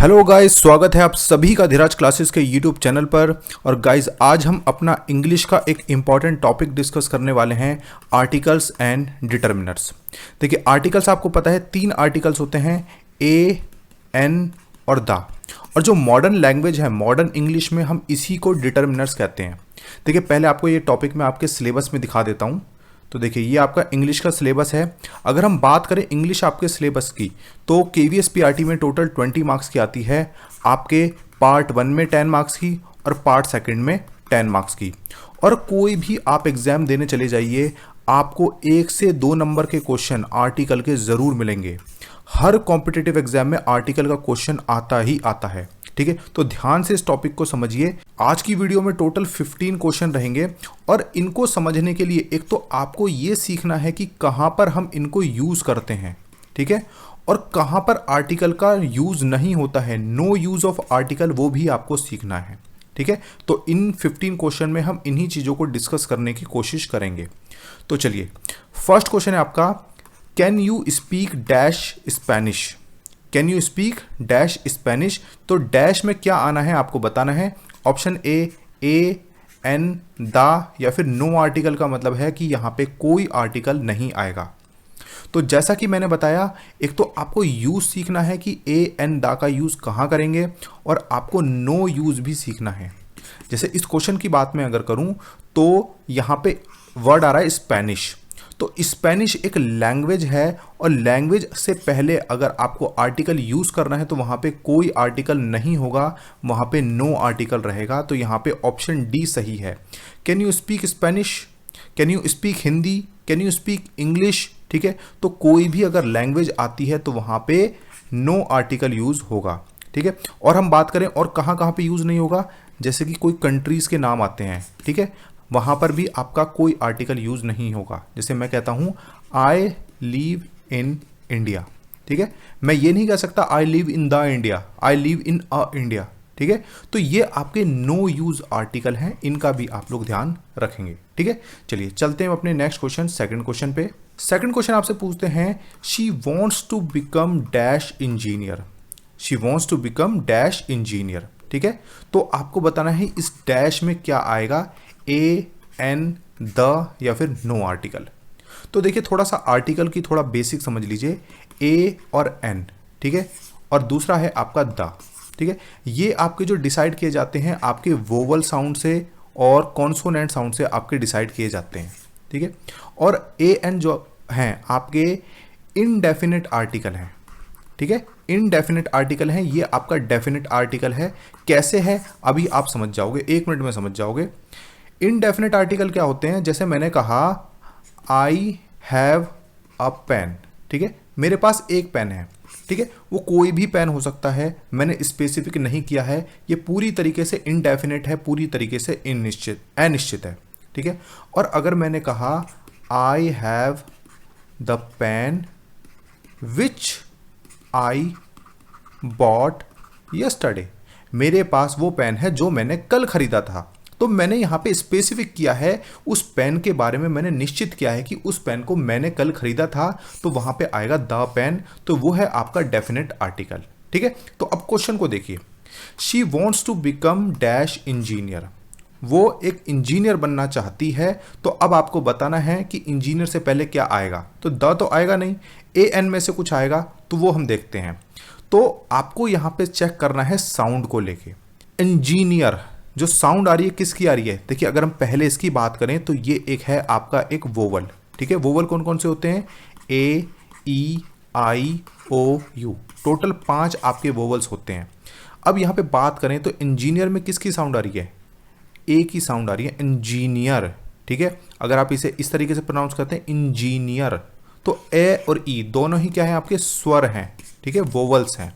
Hello guys, स्वागत है आप सभी का धीराज क्लासेस के यूट्यूब चैनल पर। और गाइस, आज हम अपना इंग्लिश का एक इम्पॉर्टेंट टॉपिक डिस्कस करने वाले हैं, आर्टिकल्स एंड डिटर्मिनर्स। देखिए, आर्टिकल्स आपको पता है 3 आर्टिकल्स होते हैं, ए, एन और द। और जो मॉडर्न लैंग्वेज है, मॉडर्न इंग्लिश में हम इसी को डिटर्मिनर्स कहते हैं। देखिए, पहले आपको ये टॉपिक मैं आपके सिलेबस में दिखा देता हूँ। तो देखिए, ये आपका इंग्लिश का सिलेबस है। अगर हम बात करें इंग्लिश आपके सिलेबस की, तो केवीएस पीआरटी में टोटल 20 मार्क्स की आती है। आपके पार्ट 1 में 10 मार्क्स की और पार्ट सेकंड में 10 मार्क्स की। और कोई भी आप एग्जाम देने चले जाइए, आपको 1 से 2 नंबर के क्वेश्चन आर्टिकल के ज़रूर मिलेंगे। हर कॉम्पिटिटिव एग्जाम में आर्टिकल का क्वेश्चन आता ही आता है। ठीक है, तो ध्यान से इस टॉपिक को समझिए। आज की वीडियो में टोटल 15 क्वेश्चन रहेंगे और इनको समझने के लिए एक तो आपको ये सीखना है कि कहाँ पर हम इनको यूज़ करते हैं, ठीक है, और कहाँ पर आर्टिकल का यूज़ नहीं होता है, नो यूज़ ऑफ आर्टिकल, वो भी आपको सीखना है। ठीक है, तो इन 15 क्वेश्चन में हम इन्हीं चीज़ों को डिस्कस करने की कोशिश करेंगे। तो चलिए, फर्स्ट क्वेश्चन है आपका, can you speak dash Spanish. Can you speak dash Spanish. तो डैश में क्या आना है आपको बताना है। ऑप्शन ए, एन, द, या फिर नो आर्टिकल का मतलब है कि यहाँ पे कोई आर्टिकल नहीं आएगा। तो जैसा कि मैंने बताया, एक तो आपको यूज़ सीखना है कि ए, एन, द का यूज़ कहाँ करेंगे, और आपको नो यूज़ भी सीखना है। जैसे इस क्वेश्चन की बात मैं अगर करूँ तो यहाँ पे वर्ड आ रहा है स्पेनिश। तो स्पेनिश एक लैंग्वेज है, और लैंग्वेज से पहले अगर आपको आर्टिकल यूज़ करना है तो वहाँ पे कोई आर्टिकल नहीं होगा, वहाँ पे नो आर्टिकल रहेगा। तो यहाँ पे ऑप्शन डी सही है। Can you speak Spanish, can you speak Hindi, can you speak English. ठीक है, तो कोई भी अगर लैंग्वेज आती है तो वहाँ पे नो आर्टिकल यूज़ होगा। ठीक है, और हम बात करें और कहाँ कहाँ पे यूज़ नहीं होगा, जैसे कि कोई कंट्रीज़ के नाम आते हैं, ठीक है, वहाँ पर भी आपका कोई आर्टिकल यूज़ नहीं होगा। जैसे मैं कहता हूँ आई लिव इन इंडिया, ठीक है, मैं ये नहीं कह सकता I live in the India, I live in a India. ठीक है, तो ये आपके नो यूज़ आर्टिकल हैं, इनका भी आप लोग ध्यान रखेंगे। ठीक है, चलिए चलते हैं अपने नेक्स्ट क्वेश्चन, सेकंड क्वेश्चन पे। सेकंड क्वेश्चन आपसे पूछते हैं, she wants to become dash engineer. She wants to become dash engineer. ठीक है, तो आपको बताना है इस डैश में क्या आएगा, ए, एन, द, या फिर नो आर्टिकल। तो देखिए, थोड़ा सा आर्टिकल की थोड़ा बेसिक समझ लीजिए, ए और एन, ठीक है, और दूसरा है आपका द। ठीक है, ये आपके जो डिसाइड किए जाते हैं आपके वोवल साउंड से और कॉन्सोनेंट साउंड से आपके डिसाइड किए जाते हैं। ठीक है, और ए, एन जो हैं आपके इनडेफिनेट आर्टिकल हैं। ठीक है, इनडेफिनेट आर्टिकल हैं, ये आपका डेफिनेट आर्टिकल है। कैसे है अभी आप समझ जाओगे, 1 मिनट में समझ जाओगे। इनडेफिनेट आर्टिकल क्या होते हैं, जैसे मैंने कहा आई हैव अ पेन। ठीक है, मेरे पास एक पेन है। ठीक है, वो कोई भी पेन हो सकता है, मैंने स्पेसिफिक नहीं किया है, ये पूरी तरीके से इनडेफिनेट है, पूरी तरीके से अनिश्चित है। ठीक है, और अगर मैंने कहा I have the pen which I bought yesterday, मेरे पास वो पेन है जो मैंने कल खरीदा था। तो मैंने यहाँ पे स्पेसिफिक किया है, उस पेन के बारे में मैंने निश्चित किया है कि उस पेन को मैंने कल खरीदा था, तो वहाँ पे आएगा द पेन, तो वो है आपका डेफिनेट आर्टिकल। ठीक है, तो अब क्वेश्चन को देखिए, she wants to become dash engineer, वो एक इंजीनियर बनना चाहती है। तो अब आपको बताना है कि इंजीनियर से पहले क्या आएगा, तो द तो आएगा नहीं, ए, एन में से कुछ आएगा, तो वो हम देखते हैं। तो आपको यहाँ पे चेक करना है साउंड को लेके। इंजीनियर जो साउंड आ रही है किसकी आ रही है, देखिए अगर हम पहले इसकी बात करें तो ये एक है आपका एक वोवल। ठीक है, वोवल कौन कौन से होते हैं, ए, ई, आई, ओ, यू, टोटल 5 आपके वोवल्स होते हैं। अब यहाँ पे बात करें तो इंजीनियर में किसकी साउंड आ रही है, ए की साउंड आ रही है, इंजीनियर। ठीक है, अगर आप इसे इस तरीके से प्रोनाउंस करते हैं इंजीनियर, तो ए और ई दोनों ही क्या है आपके स्वर हैं। ठीक है, वोवल्स हैं,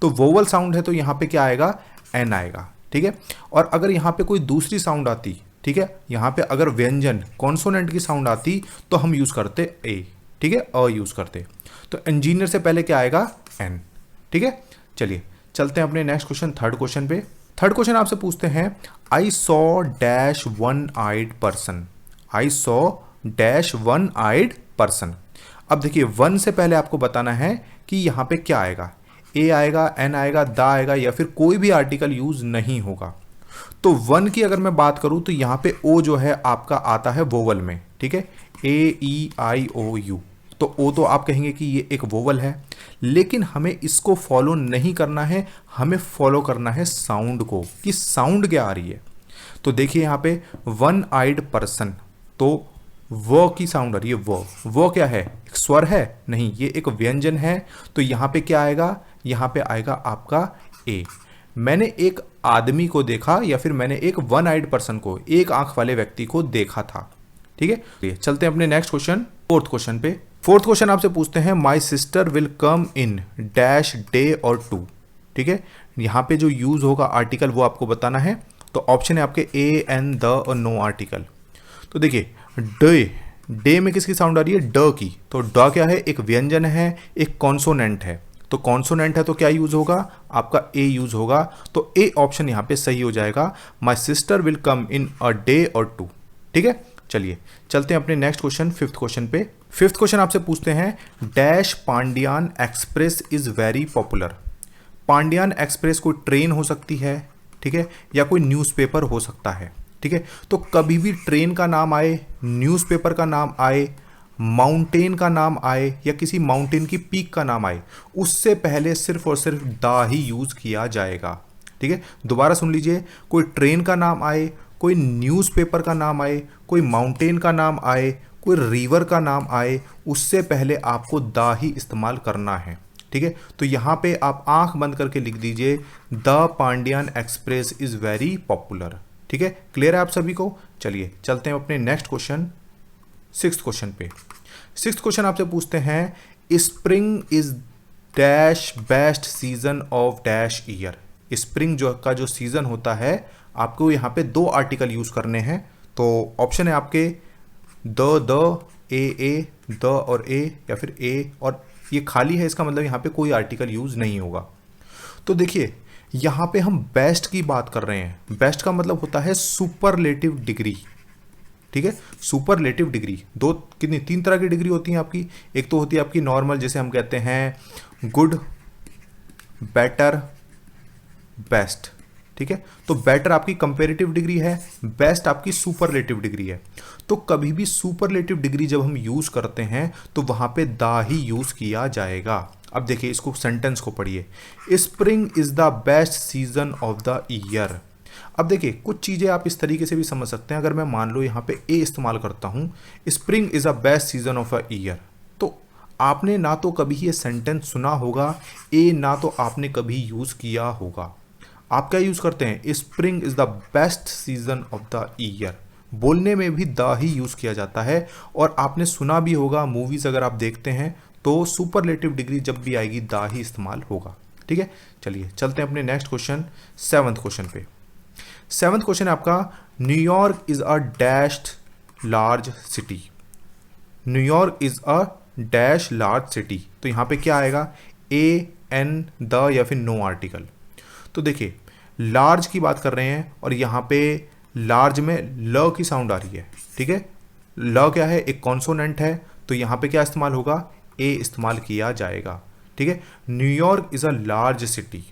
तो वोवल साउंड है, तो यहाँ पे क्या आएगा, एन आएगा। ठीक है, और अगर यहाँ पे कोई दूसरी साउंड आती, ठीक है, यहाँ पे अगर व्यंजन कॉन्सोनेंट की साउंड आती तो हम यूज करते ए। ठीक है, अ यूज करते, तो इंजीनियर से पहले क्या आएगा, एन। ठीक है, चलिए चलते हैं अपने नेक्स्ट क्वेश्चन, थर्ड क्वेश्चन पे। थर्ड क्वेश्चन आपसे पूछते हैं, I saw dash one eyed person. I saw dash one eyed person. अब देखिए, वन से पहले आपको बताना है कि यहाँ पे क्या आएगा, ए आएगा, एन आएगा, दा आएगा, या फिर कोई भी आर्टिकल यूज नहीं होगा। तो वन की अगर मैं बात करूं तो यहां पे ओ जो है आपका आता है वोवल में, ठीक है, ए ई आई ओ यू। तो ओ तो आप कहेंगे कि ये एक वोवल है, लेकिन हमें इसको फॉलो नहीं करना है, हमें फॉलो करना है साउंड को, कि साउंड क्या आ रही है। तो देखिए यहाँ पे वन आइड पर्सन, तो व की साउंड आ रही है, वो क्या है, एक स्वर है, नहीं, ये एक व्यंजन है। तो यहाँ पे क्या आएगा, यहाँ पे आएगा आपका ए। मैंने एक आदमी को देखा, या फिर मैंने एक वन आइड पर्सन को, एक आंख वाले व्यक्ति को देखा था, ठीक है। चलते हैं अपने नेक्स्ट क्वेश्चन, फोर्थ क्वेश्चन पे। फोर्थ क्वेश्चन आपसे पूछते हैं, my sister will come in dash day और टू, ठीक है। यहाँ पे जो यूज होगा आर्टिकल वो आपको बताना है। तो ऑप्शन है आपके ए, एन, द और नो आर्टिकल। तो देखिए डे में किसकी साउंड आ रही है, ड की। तो ड क्या है, एक व्यंजन है, एक कॉन्सोनेंट है। तो कॉन्सोनेंट है तो क्या यूज होगा, आपका ए यूज होगा। तो ए ऑप्शन यहाँ पे सही हो जाएगा, my sister will come in a day और टू, ठीक है। चलिए चलते हैं अपने नेक्स्ट क्वेश्चन, फिफ्थ क्वेश्चन पे। फिफ्थ क्वेश्चन आपसे पूछते हैं, dash Pandian express is very popular. Pandian express कोई ट्रेन हो सकती है, ठीक है, या कोई न्यूज़पेपर हो सकता है, ठीक है। तो कभी भी ट्रेन का नाम आए, न्यूज़पेपर का नाम आए, माउंटेन का नाम आए, या किसी माउंटेन की पीक का नाम आए, उससे पहले सिर्फ और सिर्फ दा ही यूज किया जाएगा, ठीक है। दोबारा सुन लीजिए, कोई ट्रेन का नाम आए, कोई न्यूज़पेपर का नाम आए, कोई माउंटेन का नाम आए, कोई रिवर का नाम आए, उससे पहले आपको दा ही इस्तेमाल करना है, ठीक है। तो यहाँ पे आप आंख बंद करके लिख दीजिए, the Pandian express is very popular, ठीक है। क्लियर है आप सभी को। चलिए चलते हैं अपने नेक्स्ट क्वेश्चन, सिक्स्थ क्वेश्चन पे। सिक्स्थ क्वेश्चन आपसे पूछते हैं, spring is dash best season of dash year. Spring का जो सीजन होता है, आपको यहाँ पे दो आर्टिकल यूज करने हैं। तो ऑप्शन है आपके द, ए, द और ए, या फिर ए और ये खाली है, इसका मतलब यहाँ पे कोई आर्टिकल यूज नहीं होगा। तो देखिए यहाँ पे हम बेस्ट की बात कर रहे हैं। बेस्ट का मतलब होता है सुपरलेटिव डिग्री, ठीक है। सुपरलेटिव डिग्री तीन तरह की डिग्री होती हैं आपकी। एक तो होती है आपकी नॉर्मल, जैसे हम कहते हैं गुड, बेटर, बेस्ट, ठीक है। तो बेटर आपकी कंपैरेटिव डिग्री है, बेस्ट आपकी सुपरलेटिव डिग्री है। तो कभी भी सुपरलेटिव डिग्री जब हम यूज करते हैं तो वहां पे दा ही यूज किया जाएगा। अब देखिए इसको, सेंटेंस को पढ़िए, spring is the best season of the year. अब देखिए कुछ चीजें आप इस तरीके से भी समझ सकते हैं। अगर मैं मान लो यहाँ पे ए इस्तेमाल करता हूँ, spring is the best season of a year, तो आपने ना तो कभी ये सेंटेंस सुना होगा, ए ना तो आपने कभी यूज किया होगा। आप क्या यूज करते हैं, spring is the best season of the year. बोलने में भी द ही यूज किया जाता है, और आपने सुना भी होगा, मूवीज अगर आप देखते हैं तो सुपरलेटिव डिग्री जब भी आएगी द ही इस्तेमाल होगा, ठीक है। चलिए चलते हैं अपने नेक्स्ट क्वेश्चन, सेवंथ क्वेश्चन पे। सेवंथ क्वेश्चन है आपका, New York is a dashed large city. New York is a dash large city. तो यहाँ पे क्या आएगा, ए, एन, द या फिर नो आर्टिकल। तो देखिए लार्ज की बात कर रहे हैं, और यहाँ पे लार्ज में ल की साउंड आ रही है, ठीक है। ल क्या है, एक कॉन्सोनेंट है, तो यहाँ पे क्या इस्तेमाल होगा, ए इस्तेमाल किया जाएगा, ठीक है। New York is a large city,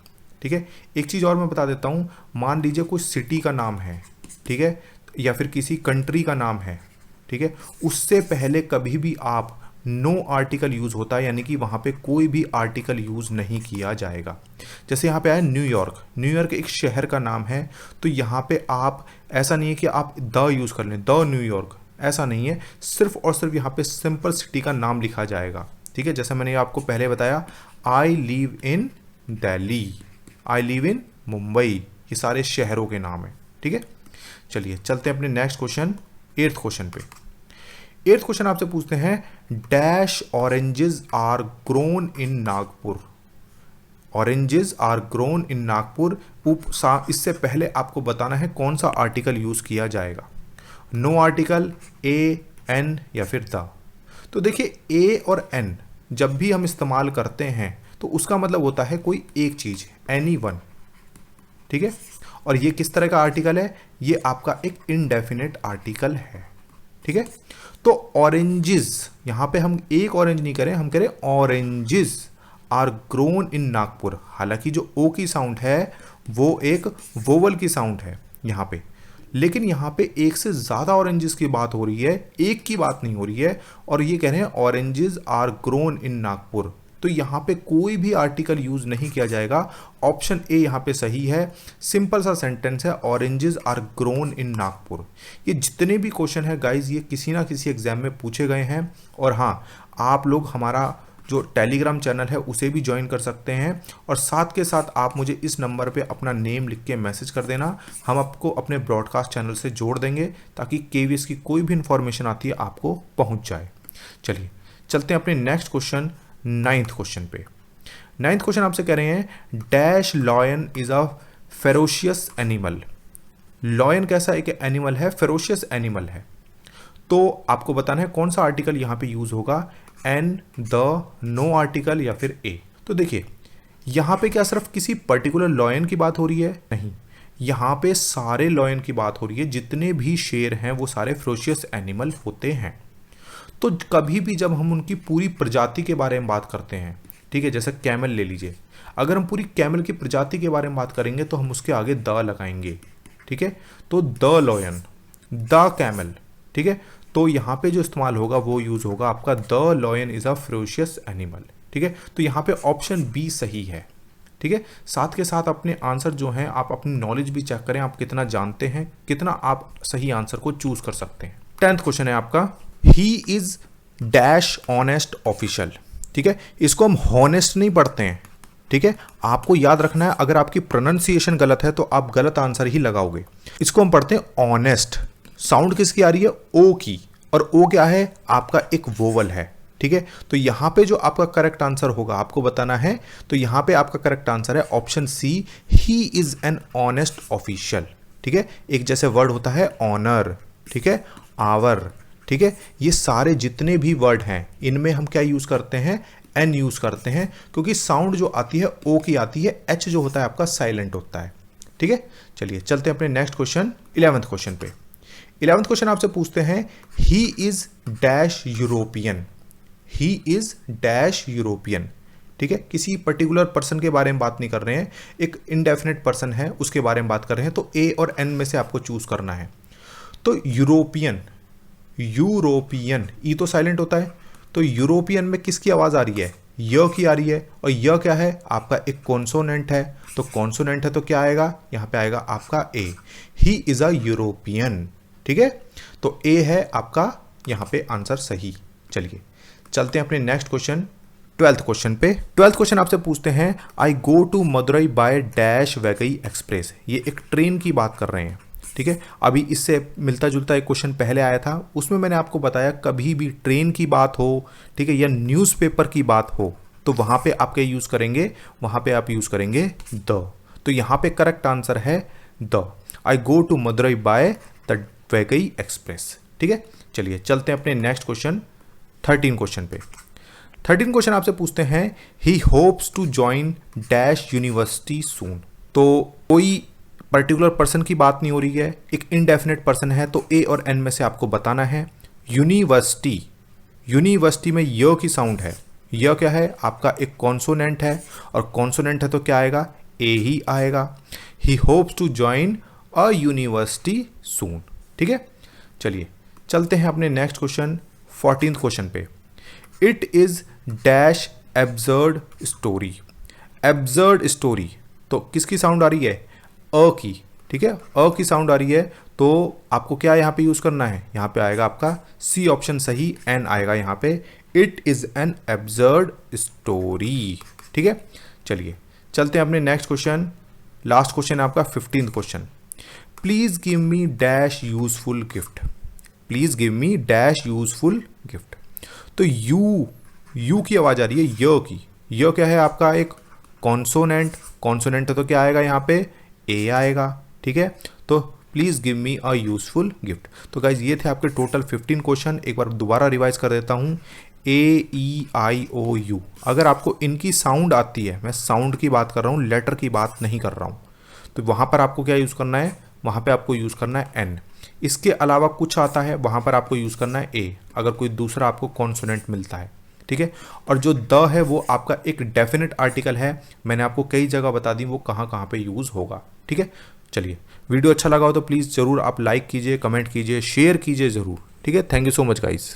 ठीक है। एक चीज़ और मैं बता देता हूँ, मान लीजिए कोई सिटी का नाम है, ठीक है, या फिर किसी कंट्री का नाम है, ठीक है, उससे पहले कभी भी आप नो आर्टिकल यूज होता है, यानी कि वहां पे कोई भी आर्टिकल यूज नहीं किया जाएगा। जैसे यहाँ पे आया न्यूयॉर्क, न्यूयॉर्क एक शहर का नाम है, तो यहाँ पे आप ऐसा नहीं है कि आप द यूज कर लें, द न्यूयॉर्क, ऐसा नहीं है। सिर्फ और सिर्फ यहाँ पे सिंपल सिटी का नाम लिखा जाएगा, ठीक है। जैसे मैंने आपको पहले बताया, I live in Delhi, I live in Mumbai, ये सारे शहरों के नाम है, ठीक है। चलिए चलते हैं अपने नेक्स्ट क्वेश्चन, एट्थ क्वेश्चन पे। एट्थ क्वेश्चन आपसे पूछते हैं, dash oranges are grown in Nagpur. Oranges are grown in Nagpur. इससे पहले आपको बताना है कौन सा आर्टिकल यूज किया जाएगा, नो आर्टिकल, ए, एन या फिर द। तो देखिए ए और एन जब भी हम इस्तेमाल करते हैं तो उसका मतलब होता है कोई एक चीज, एनी वन, ठीक है। और ये किस तरह का आर्टिकल है, ये आपका एक इनडेफिनेट आर्टिकल है, ठीक है। तो ऑरेंजेस, यहां पे हम एक ऑरेंज नहीं करें, हम करें oranges are grown in Nagpur. हालांकि जो ओ की साउंड है वो एक वोवल की साउंड है यहाँ पे, लेकिन यहाँ पे एक से ज़्यादा ऑरेंजेस की बात हो रही है, एक की बात नहीं हो रही है। और ये कह रहे हैं oranges are grown in Nagpur, तो यहाँ पे कोई भी आर्टिकल यूज नहीं किया जाएगा। ऑप्शन ए यहाँ पे सही है। सिंपल सा सेंटेंस है, oranges are grown in Nagpur. ये जितने भी क्वेश्चन है गाइज ये किसी ना किसी एग्जाम में पूछे गए हैं। और हाँ, आप लोग हमारा जो टेलीग्राम चैनल है उसे भी ज्वाइन कर सकते हैं, और साथ के साथ आप मुझे इस नंबर पे अपना नेम लिख के मैसेज कर देना। हम आपको अपने ब्रॉडकास्ट चैनल से जोड़ देंगे ताकि केवीएस की कोई भी इंफॉर्मेशन आती है आपको पहुंच जाए। चलिए चलते हैं अपने नेक्स्ट क्वेश्चन, 9th क्वेश्चन पे। 9th क्वेश्चन आपसे कह रहे हैं dash lion is a ferocious animal. Lion कैसा एक एनिमल है, फेरोशियस एनिमल है। तो आपको बताना है कौन सा आर्टिकल यहाँ पे यूज होगा, एन, द, नो आर्टिकल या फिर ए। तो देखिए यहाँ पे क्या सिर्फ किसी पर्टिकुलर लॉयन की बात हो रही है, नहीं, यहाँ पे सारे लॉयन की बात हो रही है। जितने भी शेर हैं वो सारे फेरोशियस एनिमल होते हैं। तो कभी भी जब हम उनकी पूरी प्रजाति के बारे में बात करते हैं, ठीक है, जैसे कैमल ले लीजिए, अगर हम पूरी कैमल की प्रजाति के बारे में बात करेंगे तो हम उसके आगे द लगाएंगे, ठीक है। तो द लॉयन, द कैमल, ठीक है। तो यहाँ पे जो इस्तेमाल होगा वो यूज होगा आपका the lion is a ferocious animal, ठीक है। तो यहाँ पे ऑप्शन बी सही है, ठीक है। साथ के साथ अपने आंसर जो हैं आप अपनी नॉलेज भी चेक करें, आप कितना जानते हैं, कितना आप सही आंसर को चूज कर सकते हैं। 10th क्वेश्चन है आपका, he is dash honest official, ठीक है। इसको हम हॉनेस्ट नहीं पढ़ते हैं, ठीक है। आपको याद रखना है, अगर आपकी प्रोनाउंसिएशन गलत है तो आप गलत आंसर ही लगाओगे। इसको हम पढ़ते हैं ऑनेस्ट। साउंड किसकी आ रही है, ओ की, और ओ क्या है आपका एक वोवल है, ठीक है। तो यहां पे जो आपका करेक्ट आंसर होगा आपको बताना है। तो यहां पे आपका करेक्ट आंसर है option C, he is an honest official, ठीक है। एक जैसे वर्ड होता है ऑनर, ठीक है, आवर, ठीक है। ये सारे जितने भी वर्ड हैं इनमें हम क्या यूज करते हैं, एन यूज करते हैं, क्योंकि साउंड जो आती है ओ की आती है, एच जो होता है आपका साइलेंट होता है, ठीक है। चलिए चलते हैं अपने नेक्स्ट क्वेश्चन, 11th क्वेश्चन पे। 11th क्वेश्चन आपसे पूछते हैं, he is dash European. He is dash European, ठीक है। किसी पर्टिकुलर पर्सन के बारे में बात नहीं कर रहे हैं, एक इनडेफिनेट पर्सन है उसके बारे में बात कर रहे हैं। तो ए और एन में से आपको चूज करना है। तो यूरोपियन, यूरोपियन, ई तो साइलेंट होता है, तो यूरोपियन में किसकी आवाज आ रही है, य की आ रही है, और य क्या है आपका एक कॉन्सोनेंट है। तो कॉन्सोनेंट है तो क्या आएगा, यहाँ पे आएगा आपका ए, ही इज अ यूरोपियन, ठीक है। तो ए है आपका यहाँ पे आंसर सही। चलिए चलते हैं अपने नेक्स्ट क्वेश्चन, 12th क्वेश्चन पे। 12th क्वेश्चन आपसे पूछते हैं, I go to Madurai by dash Vaigai express. ये एक ट्रेन की बात कर रहे हैं, ठीक है। अभी इससे मिलता जुलता एक क्वेश्चन पहले आया था, उसमें मैंने आपको बताया कभी भी ट्रेन की बात हो, ठीक है, या न्यूज़पेपर की बात हो तो वहाँ पे आप क्या यूज़ करेंगे, वहाँ पे आप यूज़ करेंगे द। तो यहाँ पे करेक्ट आंसर है the, I go to Madurai by the Vaigai Express, ठीक है। चलिए चलते हैं अपने नेक्स्ट क्वेश्चन, 13 क्वेश्चन पे। 13 क्वेश्चन आपसे पूछते हैं, he hopes to join dash university soon. तो कोई पर्टिकुलर पर्सन की बात नहीं हो रही है, एक इनडेफिनेट पर्सन है। तो ए और एन में से आपको बताना है। यूनिवर्सिटी, यूनिवर्सिटी में य की साउंड है, य क्या है आपका एक कॉन्सोनेंट है, और कॉन्सोनेंट है तो क्या आएगा, ए ही आएगा। He hopes to join a university soon, ठीक है। चलिए चलते हैं अपने नेक्स्ट क्वेश्चन, 14th क्वेश्चन पे। It is dash absurd story. Absurd story, तो किसकी साउंड आ रही है, अ की, ठीक है, अ की साउंड आ रही है। तो आपको क्या यहाँ पे यूज करना है, यहाँ पे आएगा आपका सी ऑप्शन सही, एन आएगा यहाँ पे, it is an absurd story, ठीक है। चलिए चलते हैं अपने नेक्स्ट क्वेश्चन, लास्ट क्वेश्चन है आपका 15th question. Please give me dash useful gift. Please give me dash useful gift. तो यू की आवाज आ रही है य की, य क्या है आपका एक कॉन्सोनेंट, कॉन्सोनेंट है तो क्या आएगा यहाँ पे, ए आएगा, ठीक है। तो please give me a useful gift. तो गाइज ये थे आपके टोटल 15 क्वेश्चन। एक बार दोबारा रिवाइज कर देता हूँ, ए ई आई ओ यू। अगर आपको इनकी साउंड आती है, मैं साउंड की बात कर रहा हूँ, लेटर की बात नहीं कर रहा हूँ, तो वहाँ पर आपको क्या यूज़ करना है, वहाँ पे आपको यूज़ करना है एन। इसके अलावा कुछ आता है वहाँ पर आपको यूज़ करना है ए, अगर कोई दूसरा आपको कॉन्सोनेंट मिलता है, ठीक है। और जो द है वो आपका एक डेफिनेट आर्टिकल है, मैंने आपको कई जगह बता दी वो कहाँ कहाँ पे यूज़ होगा। ठीक है, चलिए वीडियो अच्छा लगा हो तो प्लीज़ ज़रूर आप लाइक कीजिए, कमेंट कीजिए, शेयर कीजिए ज़रूर। ठीक है, thank you so much guys.